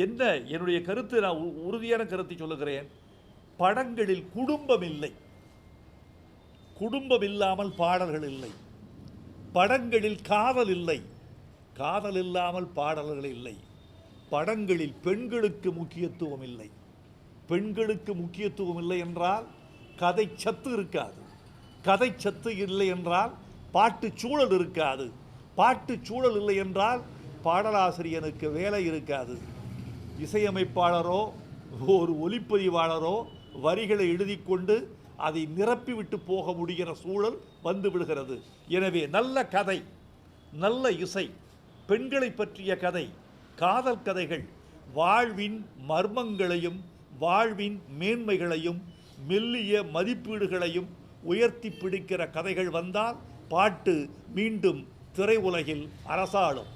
என்ன என்னுடைய கருத்து, நான் உறுதியான கருத்தை சொல்லுகிறேன். படங்களில் குடும்பம் இல்லை. குடும்பம் இல்லாமல் பாடல்கள் இல்லை. படங்களில் காதல் இல்லை. காதல் இல்லாமல் பாடல்கள் இல்லை. படங்களில் பெண்களுக்கு முக்கியத்துவம் இல்லை. பெண்களுக்கு முக்கியத்துவம் இல்லை என்றால் கதை சத்து இருக்காது. கதை சத்து இல்லை என்றால் பாட்டு சூழல் இருக்காது. பாட்டு சூழல் இல்லை என்றால் பாடலாசிரியனுக்கு வேலை இருக்காது. இசையமைப்பாளரோ ஒரு ஒலிப்பதிவாளரோ வரிகளை எழுதி கொண்டு அதை நிரப்பிவிட்டு போக முடிகிற சூழல் வந்து விடுகிறது. எனவே நல்ல கதை, நல்ல இசை, பெண்களை பற்றிய கதை, காதல் கதைகள் வாழ்வின் மர்மங்களையும் வாழ்வின் மேன்மைகளையும் மெல்லிய மதிப்பீடுகளையும் உயர்த்தி பிடிக்கிற கதைகள் வந்தால் பாட்டு மீண்டும் திரை உலகில் அரசாளும்.